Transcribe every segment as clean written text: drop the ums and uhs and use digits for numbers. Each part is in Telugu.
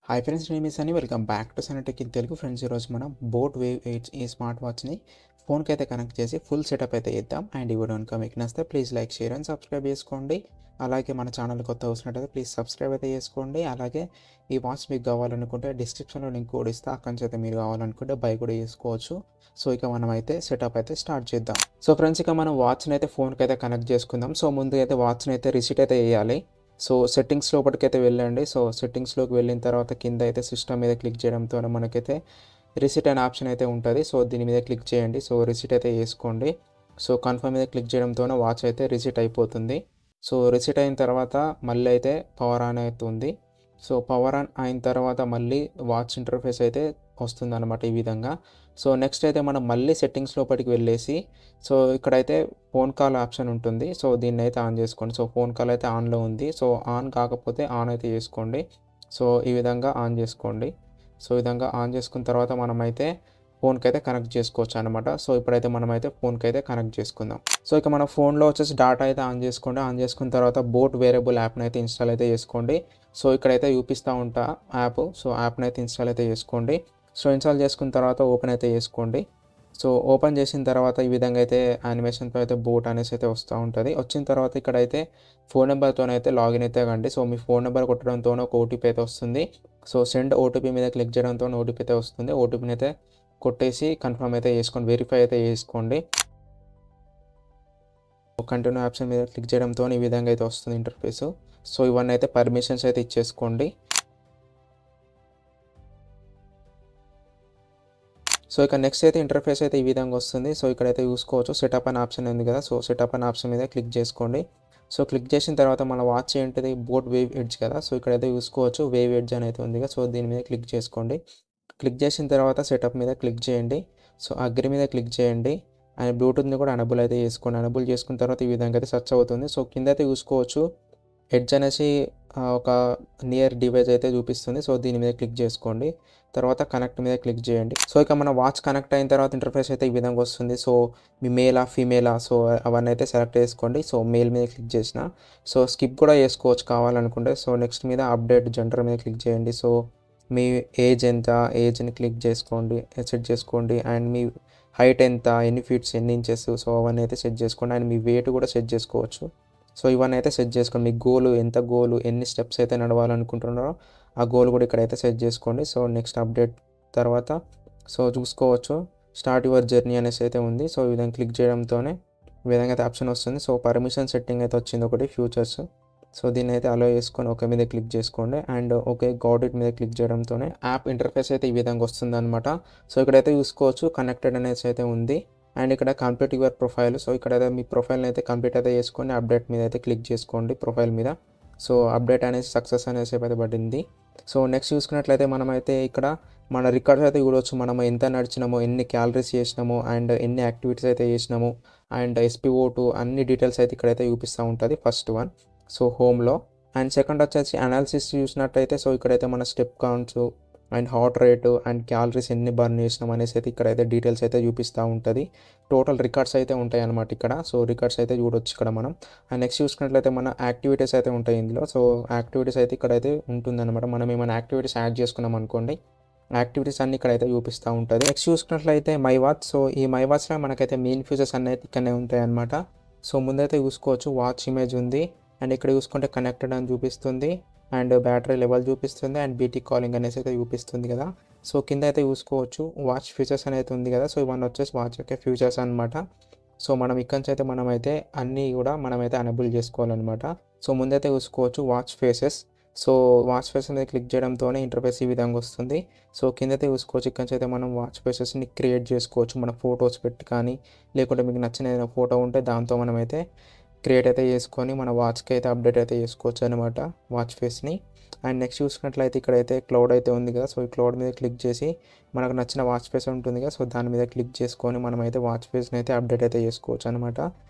హాయ్ ఫ్రెండ్స్, నేను మీ Sunny. Welcome back to Sunny tech in Telugu. Friends, ఈరోజు మనం బోట్ వేవ్ 8 ఈ స్మార్ట్ వాచ్ని ఫోన్కి అయితే కనెక్ట్ చేసి ఫుల్ సెటప్ అయితే ఇద్దాం. అండ్ ఈ వీడియో కనుక మీకు నచ్చితే please like, share and subscribe చేసుకోండి. అలాగే మన ఛానల్ కొత్త వస్తున్నట్టయితే ప్లీజ్ సబ్స్క్రైబ్ అయితే చేసుకోండి. అలాగే ఈ వాచ్ మీకు కావాలనుకుంటే డిస్క్రిప్షన్లో లింక్ కూడా ఇస్తా, అక్కడి నుంచి అయితే మీరు కావాలనుకుంటే బై కూడా చేసుకోవచ్చు. సో ఇక మనం అయితే సెటప్ అయితే స్టార్ట్ చేద్దాం. సో ఫ్రెండ్స్, ఇక మనం వాచ్ని అయితే ఫోన్కి అయితే కనెక్ట్ చేసుకుందాం. సో ముందుగా అయితే వాచ్ని అయితే రిసీట్ అయితే వేయాలి. సో సెట్టింగ్స్ లోపలికైతే వెళ్ళండి. సో సెట్టింగ్స్లోకి వెళ్ళిన తర్వాత కింద అయితే సిస్టమ్ మీద క్లిక్ చేయడంతో మనకైతే రిసీట్ అనే ఆప్షన్ అయితే ఉంటుంది. సో దీని మీద క్లిక్ చేయండి. సో రిసీట్ అయితే వేసుకోండి. సో కన్ఫర్మ్ మీద క్లిక్ చేయడంతో వాచ్ అయితే రిసీట్ అయిపోతుంది. సో రిసీట్ అయిన తర్వాత మళ్ళీ అయితే పవర్ ఆన్ అవుతుంది. సో పవర్ ఆన్ అయిన తర్వాత మళ్ళీ వాచ్ ఇంటర్ఫేస్ అయితే వస్తుంది అనమాట ఈ విధంగా. సో నెక్స్ట్ అయితే మనం మళ్ళీ సెట్టింగ్స్ లోపలికి వెళ్ళేసి సో ఇక్కడైతే ఫోన్ కాల్ ఆప్షన్ ఉంటుంది. సో దీన్ని అయితే ఆన్ చేసుకోండి. సో ఫోన్ కాల్ అయితే ఆన్లో ఉంది. సో ఆన్ కాకపోతే ఆన్ అయితే చేసుకోండి. సో ఈ విధంగా ఆన్ చేసుకోండి. సో ఈ విధంగా ఆన్ చేసుకున్న తర్వాత మనమైతే ఫోన్కి అయితే కనెక్ట్ చేసుకోవచ్చు అనమాట. సో ఇప్పుడైతే మనమైతే ఫోన్కి అయితే కనెక్ట్ చేసుకుందాం. సో ఇక మన ఫోన్లో వచ్చేసి డాటా అయితే ఆన్ చేసుకోండి. ఆన్ చేసుకున్న తర్వాత బోట్ వేరియబుల్ యాప్ని అయితే ఇన్స్టాల్ అయితే చేసుకోండి. సో ఇక్కడైతే చూపిస్తూ ఉంటా యాప్. సో యాప్ని అయితే ఇన్స్టాల్ అయితే చేసుకోండి. సో ఇన్స్టాల్ చేసుకున్న తర్వాత ఓపెన్ అయితే చేసుకోండి. సో ఓపెన్ చేసిన తర్వాత ఈ విధంగా అయితే యానిమేషన్తో అయితే బోట్ అనేసి అయితే వస్తూ ఉంటుంది. వచ్చిన తర్వాత ఇక్కడైతే ఫోన్ నెంబర్తోనైతే లాగిన్ అయితే కండి. సో మీ ఫోన్ నెంబర్ కొట్టడంతో ఒక ఓటీపీ అయితే వస్తుంది. సో సెండ్ ఓటీపీ మీద క్లిక్ చేయడంతో ఓటీపీ అయితే వస్తుంది. ఓటీపీని అయితే కొట్టేసి కన్ఫర్మ్ అయితే చేసుకోండి, వెరిఫై అయితే చేసుకోండి. కంటిన్యూ ఆప్షన్ మీద క్లిక్ చేయడంతో ఈ విధంగా అయితే వస్తుంది ఇంటర్ఫేస్. సో ఇవన్నీ అయితే పర్మిషన్స్ అయితే ఇచ్చేసుకోండి. సో ఇక నెక్స్ట్ అయితే ఇంటర్ఫేస్ అయితే ఈ విధంగా వస్తుంది. సో ఇక్కడైతే చూసుకోవచ్చు సెటప్ అనే ఆప్షన్ ఉంది కదా. సో సెటప్ అనే ఆప్షన్ మీద క్లిక్ చేసుకోండి. సో క్లిక్ చేసిన తర్వాత మన వాచ్ ఏంటిది, బోట్ వేవ్ ఎడ్జ్ కదా. సో ఇక్కడైతే చూసుకోవచ్చు వేవ్ ఎడ్జ్ అని అయితే ఉంది కదా. సో దీని మీద క్లిక్ చేసుకోండి. క్లిక్ చేసిన తర్వాత సెటప్ మీద క్లిక్ చేయండి. సో అగ్రి మీద క్లిక్ చేయండి. అండ్ బ్లూటూత్ని కూడా ఎనబుల్ అయితే చేసుకోండి. ఎనబుల్ చేసుకున్న తర్వాత ఈ విధంగా అయితే సెర్చ్ అవుతుంది. సో కింద అయితే చూసుకోవచ్చు ఎడ్జ్ అనేసి ఒక నియర్ డివైస్ అయితే చూపిస్తుంది. సో దీని మీద క్లిక్ చేసుకోండి. తర్వాత కనెక్ట్ మీద క్లిక్ చేయండి. సో ఇక మన వాచ్ కనెక్ట్ అయిన తర్వాత ఇంటర్ఫేస్ అయితే ఈ విధంగా వస్తుంది. సో మీ మేలా ఫీమేలా సో అవన్నీ అయితే సెలెక్ట్ చేసుకోండి. సో మేల్ మీద క్లిక్ చేసిన సో స్కిప్ కూడా చేసుకోవచ్చు కావాలనుకుంటే. సో నెక్స్ట్ మీద అప్డేట్ జెండర్ మీద క్లిక్ చేయండి. సో మీ ఏజ్ ఎంత, ఏజ్ని క్లిక్ చేసుకోండి, సెట్ చేసుకోండి. అండ్ మీ హైట్ ఎంత, ఎన్ని ఫీట్స్, ఎన్ని ఇంచెస్, సో అవన్నీ అయితే సెట్ చేసుకోండి. అండ్ మీ వెయిట్ కూడా సెట్ చేసుకోవచ్చు. సో ఇవన్నీ అయితే సెట్ చేసుకోండి. మీ గోలు ఎంత, గోలు ఎన్ని స్టెప్స్ అయితే నడవాలనుకుంటున్నారో ఆ గోల్ కూడా ఇక్కడైతే సెట్ చేసుకోండి. సో నెక్స్ట్ అప్డేట్ తర్వాత సో చూసుకోవచ్చు స్టార్ట్ యువర్ జర్నీ అనేసి అయితే ఉంది. సో ఈ విధంగా క్లిక్ చేయడంతోనే ఈ విధంగా అయితే ఆప్షన్ వస్తుంది. సో పర్మిషన్ సెట్టింగ్ అయితే వచ్చింది ఒకటి, ఫ్యూచర్స్. సో దీన్ని అయితే అలో చేసుకొని ఓకే మీద క్లిక్ చేసుకోండి. అండ్ ఓకే గాట్ ఇట్ మీద క్లిక్ చేయడంతోనే యాప్ ఇంటర్ఫేస్ అయితే ఈ విధంగా వస్తుంది అనమాట. సో ఇక్కడైతే చూసుకోవచ్చు కనెక్టెడ్ అనేసి అయితే ఉంది. అండ్ ఇక్కడ కంప్లీట్ యువర్ ప్రొఫైల్. సో ఇక్కడైతే మీ ప్రొఫైల్ని అయితే కంప్లీట్ అయితే చేసుకొని అప్డేట్ మీద అయితే క్లిక్ చేసుకోండి ప్రొఫైల్ మీద. సో అప్డేట్ అనేసి సక్సెస్ అనేసి అయితే పడింది. సో నెక్స్ట్ చూసుకున్నట్లయితే మనమైతే ఇక్కడ మన రికార్డ్స్ అయితే చూడవచ్చు. మనం ఎంత నడిచినామో, ఎన్ని క్యాలరీస్ చేసినామో, అండ్ ఎన్ని యాక్టివిటీస్ అయితే చేసినాము, అండ్ SpO2 అన్ని డీటెయిల్స్ అయితే ఇక్కడైతే చూపిస్తూ ఉంటుంది ఫస్ట్ వన్. సో హోమ్లో. అండ్ సెకండ్ వచ్చేసి అనాలిసిస్ చూసినట్టయితే సో ఇక్కడైతే మన step counts and heart rate and calories ఎన్ని బర్న్ చేసినాం అనేసి అయితే ఇక్కడైతే డీటెయిల్స్ అయితే చూపిస్తూ ఉంటుంది. టోటల్ రికార్డ్స్ అయితే ఉంటాయి అన్నమాట ఇక్కడ. సో రికార్డ్స్ అయితే చూడొచ్చు ఇక్కడ మనం. అండ్ నెక్స్ట్ చూసుకున్నట్లయితే మన యాక్టివిటీస్ అయితే ఉంటాయి ఇందులో. సో యాక్టివిటీస్ అయితే ఇక్కడైతే ఉంటుందన్నమాట. మనం ఏమైనా యాక్టివిటీస్ యాడ్ చేసుకున్నాం అనుకోండి, యాక్టివిటీస్ అన్ని ఇక్కడైతే చూపిస్తూ ఉంటుంది. నెక్స్ట్ చూసుకున్నట్లయితే మై వాచ్. సో ఈ మై వాచ్లో మనకైతే మెయిన్ ఫీచర్స్ అన్నీ అయితే ఇక్కడనే ఉంటాయి అన్నమాట. సో ముందైతే చూసుకోవచ్చు వాచ్ ఇమేజ్ ఉంది. అండ్ ఇక్కడ చూసుకుంటే కనెక్టెడ్ అని చూపిస్తుంది. అండ్ బ్యాటరీ లెవెల్ చూపిస్తుంది. అండ్ BT కాలింగ్ అనేసి అయితే చూపిస్తుంది కదా. సో కింద అయితే చూసుకోవచ్చు వాచ్ ఫీచర్స్ అనేది ఉంది కదా. సో ఇవన్నీ వచ్చేసి వాచ్ యొక్క ఫ్యూచర్స్ అనమాట. సో మనం ఇక్కడి నుంచి అయితే మనమైతే అన్నీ కూడా మనమైతే ఎనేబుల్ చేసుకోవాలన్నమాట. సో ముందైతే చూసుకోవచ్చు watch faces. So watch face అనేది క్లిక్ చేయడంతోనే ఇంటర్ఫేస్ ఈ విధంగా వస్తుంది. సో కిందైతే చూసుకోవచ్చు ఇక్కడ నుంచి అయితే మనం వాచ్ ఫేసెస్ని క్రియేట్ చేసుకోవచ్చు. మన ఫొటోస్ పెట్టి కానీ, లేకుంటే మీకు నచ్చిన ఏదైనా ఫోటో ఉంటే దాంతో మనమైతే క్రియేట్ అయితే చేసుకొని మన వాచ్కి అయితే అప్డేట్ అయితే చేసుకోవచ్చు అనమాట వాచ్ ఫేస్ని. అండ్ నెక్స్ట్ చూసుకున్నట్లయితే ఇక్కడైతే క్లౌడ్ అయితే ఉంది కదా. సో ఈ క్లౌడ్ మీద క్లిక్ చేసి మనకు నచ్చిన వాచ్ ఫేస్ ఉంటుంది కదా. సో దాని మీద క్లిక్ చేసుకొని మనమైతే వాచ్ ఫేస్ని అయితే అప్డేట్ అయితే చేసుకోవచ్చు అనమాట.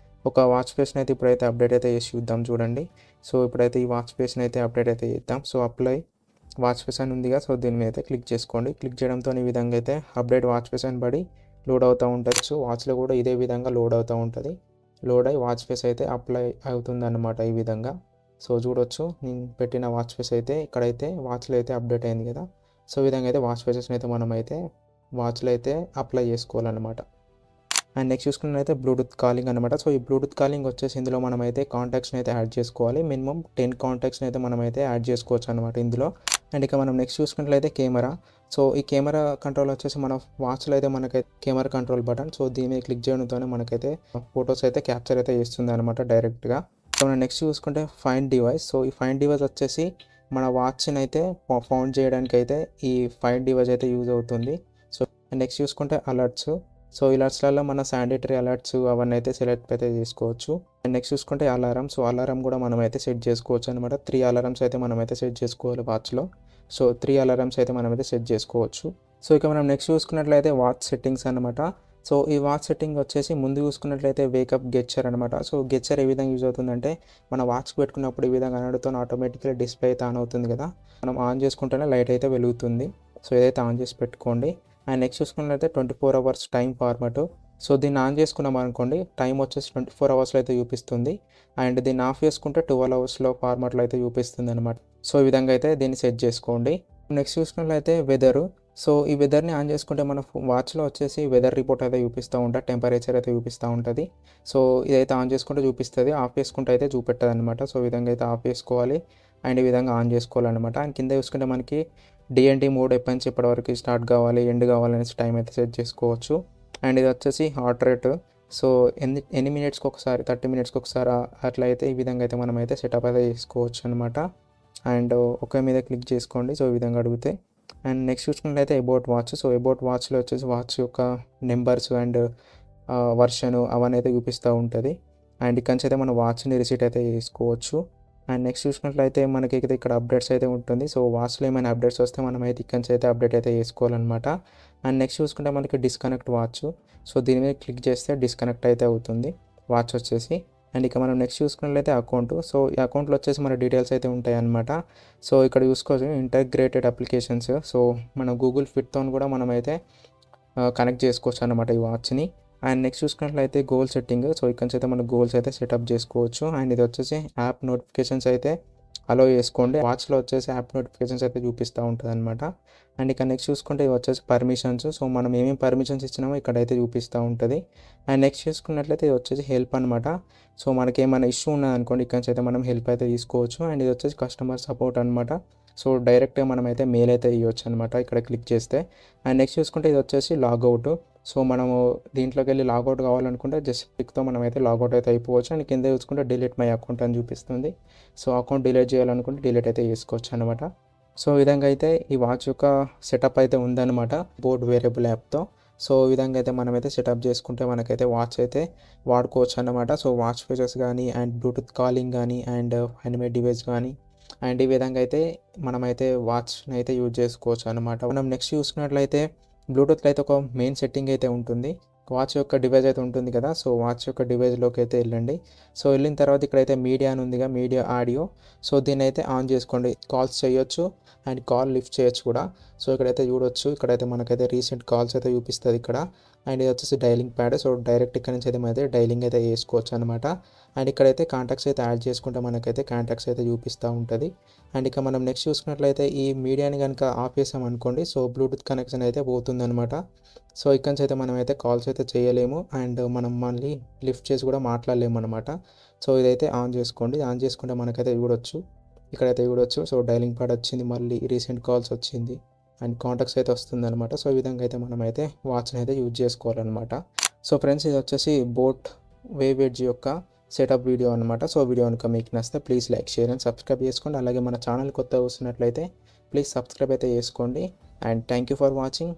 ఒక వాచ్ ఫేస్ని అయితే ఇప్పుడైతే అప్డేట్ అయితే చేసి చూద్దాం చూడండి. సో ఇప్పుడైతే ఈ వాచ్ ఫేస్ని అయితే అప్డేట్ అయితే చేద్దాం. సో అప్లై వాచ్ ఫేస్ అని ఉంది కదా. సో దీని మీద అయితే క్లిక్ చేసుకోండి. క్లిక్ చేయడంతో ఈ విధంగా అయితే అప్డేట్ వాచ్ ఫేస్ అని పడి లోడ్ అవుతూ ఉంటుంది. సో వాచ్లో కూడా ఇదే విధంగా లోడ్ అవుతూ ఉంటుంది. లోడ్ అయ్యి వాచ్ ఫేస్ అయితే అప్లై అవుతుంది అన్నమాట ఈ విధంగా. సో చూడొచ్చు నేను పెట్టిన వాచ్ ఫేస్ అయితే ఇక్కడైతే వాచ్లో అయితే అప్డేట్ అయింది కదా. సో ఈ విధంగా అయితే వాచ్ ఫేసెస్ని అయితే మనమైతే వాచ్లో అయితే అప్లై చేసుకోవాలన్నమాట. అండ్ నెక్స్ట్ చూసుకున్నట్లయితే బ్లూటూత్ కాలింగ్ అనమాట. సో ఈ బ్లూటూత్ కాలింగ్ వచ్చేసి ఇందులో మనమైతే కాంటాక్ట్స్ని అయితే యాడ్ చేసుకోవాలి. మినిమం 10 కాంటాక్ట్స్ని అయితే మనమైతే యాడ్ చేసుకోవచ్చు అనమాట ఇందులో. అండ్ ఇక మనం నెక్స్ట్ చూసుకున్నట్లయితే కెమెరా. సో ఈ కెమెరా కంట్రోల్ వచ్చేసి మన వాచ్లో అయితే మనకైతే కెమెరా కంట్రోల్ బటన్. సో దీని మీద క్లిక్ చేయడంతోనే మనకైతే ఫొటోస్ అయితే క్యాప్చర్ అయితే చేస్తుంది అనమాట డైరెక్ట్గా. సో మనం నెక్స్ట్ చూసుకుంటే ఫైండ్ డివైస్. సో ఈ ఫైండ్ డివైస్ వచ్చేసి మన వాచ్ని అయితే ఫౌండ్ చేయడానికి అయితే ఈ ఫైండ్ డివైస్ అయితే యూజ్ అవుతుంది. సో నెక్స్ట్ చూసుకుంటే అలర్ట్స్. సో అలర్ట్స్లలో మన శానిటరీ అలర్ట్స్ అవన్నీ అయితే సెలెక్ట్ అయితే చేసుకోవచ్చు. అండ్ నెక్స్ట్ చూసుకుంటే అలారం. సో అలారం కూడా మనం అయితే సెట్ చేసుకోవచ్చు అనమాట. 3 అలారమ్స్ అయితే మనం అయితే సెట్ చేసుకోవాలి వాచ్లో. సో 3 అలారమ్స్ అయితే మనం అయితే సెట్ చేసుకోవచ్చు. సో ఇక మనం నెక్స్ట్ చూసుకున్నట్లయితే వాచ్ సెట్టింగ్స్ అనమాట. సో ఈ వాచ్ సెట్టింగ్ వచ్చేసి ముందు చూసుకున్నట్లయితే వేకప్ గెచ్చర్ అనమాట. సో గెచ్చర్ ఏ విధంగా యూజ్ అవుతుందంటే మన వాచ్కి పెట్టుకున్నప్పుడు ఈ విధంగా అనడంతో ఆటోమేటిక్గా డిస్ప్లే అయితే ఆన్ అవుతుంది కదా. మనం ఆన్ చేసుకుంటేనే లైట్ అయితే వెలుగుతుంది. సో ఇదైతే ఆన్ చేసి పెట్టుకోండి. అండ్ నెక్స్ట్ చూసుకున్నట్లయితే 24 అవర్స్ టైం ఫార్మాట్. సో దీన్ని ఆన్ చేసుకున్నాం అనుకోండి టైం వచ్చేసి 24 అవర్స్లో అయితే చూపిస్తుంది. అండ్ దీన్ని ఆఫ్ చేసుకుంటే 12 అవర్స్లో ఫార్మాట్లో అయితే చూపిస్తుంది అనమాట. సో ఈ విధంగా అయితే దీన్ని సెట్ చేసుకోండి. నెక్స్ట్ చూసుకున్నట్లయితే వెదరు. సో ఈ వెదర్ని ఆన్ చేసుకుంటే మన వాచ్లో వచ్చేసి వెదర్ రిపోర్ట్ అయితే చూపిస్తూ ఉంటుంది, టెంపరేచర్ అయితే చూపిస్తూ ఉంటుంది. సో ఇదైతే ఆన్ చేసుకుంటే చూపిస్తుంది, ఆఫ్ చేసుకుంటే అయితే చూపెట్టదు అనమాట. సో ఈ విధంగా అయితే ఆఫ్ చేసుకోవాలి అండ్ ఈ విధంగా ఆన్ చేసుకోవాలన్నమాట. అండ్ కింద చూసుకుంటే మనకి డిఎన్డి మోడ్ ఎప్పటి నుంచి ఎప్పటివరకు స్టార్ట్ కావాలి ఎండ్ కావాలనేసి టైం అయితే సెట్ చేసుకోవచ్చు. అండ్ ఇది వచ్చేసి హార్ట్ రేట్. సో ఎన్ని మినిట్స్కి ఒకసారి 30 మినిట్స్కి ఒకసారి అట్లా అయితే ఈ విధంగా అయితే మనం అయితే సెటప్ అయితే చేసుకోవచ్చు అనమాట. అండ్ ఒకే మీద క్లిక్ చేసుకోండి. సో ఈ విధంగా అడిగితే అండ్ నెక్స్ట్ చూసుకున్నట్లయితే అబౌట్ వాచ్. సో అబౌట్ వాచ్లో వచ్చేసి వాచ్ యొక్క నెంబర్స్ అండ్ వర్షను అవన్నీ అయితే చూపిస్తూ ఉంటుంది. అండ్ ఇక్కడి నుంచి అయితే మనం వాచ్ని రిసీట్ అయితే చేసుకోవచ్చు. అండ్ నెక్స్ట్ చూసుకున్నట్లయితే మనకి ఇక్కడ అప్డేట్స్ అయితే ఉంటుంది. సో వాచ్లో ఏమైనా అప్డేట్స్ వస్తే మనం అయితే ఇక్కడి నుంచి అయితే అప్డేట్ అయితే చేసుకోవాలన్నమాట. అండ్ నెక్స్ట్ చూసుకుంటే మనకి డిస్కనెక్ట్ వాచ్. సో దీని మీద క్లిక్ చేస్తే డిస్కనెక్ట్ అయితే అవుతుంది వాచ్ వచ్చేసి. అండ్ ఇక మనం నెక్స్ట్ చూసుకున్నట్లయితే అకౌంట్. సో ఈ అకౌంట్లో వచ్చేసి మన డీటెయిల్స్ అయితే ఉంటాయి అన్నమాట. సో ఇక్కడ చూసుకోవచ్చు ఇంటగ్రేటెడ్ అప్లికేషన్స్. సో మన గూగుల్ ఫిట్తో కూడా మనం అయితే కనెక్ట్ చేసుకోవచ్చు అన్నమాట ఈ వాచ్ని. అండ్ నెక్స్ట్ చూసుకున్నట్లయితే గోల్ సెట్టింగ్. సో ఇక్కడ నుంచి అయితే మన గోల్స్ అయితే సెటప్ చేసుకోవచ్చు. అండ్ ఇది వచ్చేసి యాప్ నోటిఫికేషన్స్ అయితే అలో చేసుకోండి. వాచ్లో వచ్చేసి యాప్ నోటిఫికేషన్స్ అయితే చూపిస్తూ ఉంటుంది అనమాట. అండ్ ఇక నెక్స్ట్ చూసుకుంటే ఇది వచ్చేసి పర్మిషన్స్. సో మనం ఏమేమి పర్మిషన్స్ ఇచ్చినామో ఇక్కడైతే చూపిస్తూ ఉంటుంది. అండ్ నెక్స్ట్ చూసుకున్నట్లయితే ఇది వచ్చేసి హెల్ప్ అనమాట. సో మనకి ఏమైనా ఇష్యూ ఉన్నది అనుకోండి ఇక్కడ నుంచి అయితే మనం హెల్ప్ అయితే తీసుకోవచ్చు. అండ్ ఇది వచ్చేసి కస్టమర్ సపోర్ట్ అనమాట. సో డైరెక్ట్గా మనం అయితే మెయిల్ అయితే ఇవ్వచ్చు అనమాట ఇక్కడ క్లిక్ చేస్తే. అండ్ నెక్స్ట్ చూసుకుంటే ఇది వచ్చేసి లాగౌట్. సో మనము దీంట్లోకి వెళ్ళి లాగౌట్ కావాలనుకుంటే జస్ట్ క్లిక్తో మనం అయితే లాగౌట్ అయితే అయిపోవచ్చు. అండ్ కింద చూసుకుంటే డిలీట్ మై అకౌంట్ అని చూపిస్తుంది. సో అకౌంట్ డిలీట్ చేయాలనుకుంటే డిలీట్ అయితే చేసుకోవచ్చు అనమాట. సో ఈ విధంగా అయితే ఈ వాచ్ యొక్క సెటప్ అయితే ఉందన్నమాట బోర్డ్ వేరియబుల్ యాప్తో. సో ఈ విధంగా అయితే మనమైతే సెటప్ చేసుకుంటే మనకైతే వాచ్ అయితే వాడుకోవచ్చు అన్నమాట. సో వాచ్ ఫీచర్స్ కానీ అండ్ బ్లూటూత్ కాలింగ్ కానీ అండ్ హ్యాండ్మేడ్ డివైస్ కానీ అండ్ ఈ విధంగా అయితే మనమైతే వాచ్ని అయితే యూజ్ చేసుకోవచ్చు అనమాట. మనం నెక్స్ట్ చూసుకున్నట్లయితే బ్లూటూత్లో అయితే ఒక మెయిన్ సెట్టింగ్ అయితే ఉంటుంది. వాచ్ యొక్క డివైస్ అయితే ఉంటుంది కదా. సో వాచ్ యొక్క డివైస్లోకి అయితే వెళ్ళండి. సో వెళ్ళిన తర్వాత ఇక్కడైతే మీడియా అని ఉందిగా, మీడియా ఆడియో. సో దీన్ని అయితే ఆన్ చేసుకోండి. కాల్స్ చేయొచ్చు అండ్ కాల్ లిఫ్ట్ చేయొచ్చు కూడా. సో ఇక్కడైతే చూడొచ్చు, ఇక్కడైతే మనకైతే రీసెంట్ కాల్స్ అయితే చూపిస్తుంది ఇక్కడ. అండ్ ఇది వచ్చేసి డైలింగ్ ప్యాడ్. సో డైరెక్ట్ ఇక్కడ నుంచి అయితే మనమైతే డైలింగ్ అయితే చేసుకోవచ్చు అనమాట. అండ్ ఇక్కడైతే కాంటాక్ట్స్ అయితే యాడ్ చేసుకుంటే మనకైతే కాంటాక్ట్స్ అయితే చూపిస్తూ ఉంటుంది. అండ్ ఇక మనం నెక్స్ట్ చూసుకున్నట్లయితే ఈ మీడియాని కనుక ఆఫ్ చేసాం అనుకోండి సో బ్లూటూత్ కనెక్షన్ అయితే పోతుందన్నమాట. సో ఇక్కడ నుంచి అయితే మనం అయితే కాల్స్ అయితే చేయలేము అండ్ మనం మళ్ళీ లిఫ్ట్ చేసి కూడా మాట్లాడలేము అనమాట. సో ఇదైతే ఆన్ చేసుకోండి. ఆన్ చేసుకుంటే మనకైతే చూడొచ్చు, ఇక్కడైతే చూడొచ్చు. సో డైలింగ్ ప్యాడ్ వచ్చింది, మళ్ళీ రీసెంట్ కాల్స్ వచ్చింది అండ్ కాంటాక్ట్స్ అయితే వస్తుంది అనమాట. సో ఈ విధంగా అయితే మనమైతే వాచ్ని అయితే యూజ్ చేసుకోవాలన్నమాట. సో ఫ్రెండ్స్ ఇది వచ్చేసి బోట్ వేవ్ ఎడ్జ్ యొక్క సెటప్ వీడియో అనమాట. సో వీడియో కనుక మీకు నచ్చితే please like, share and subscribe చేసుకోండి. అలాగే మన ఛానల్ కొత్తగా వస్తున్నట్లయితే ప్లీజ్ సబ్స్క్రైబ్ అయితే చేసుకోండి. And thank you for watching.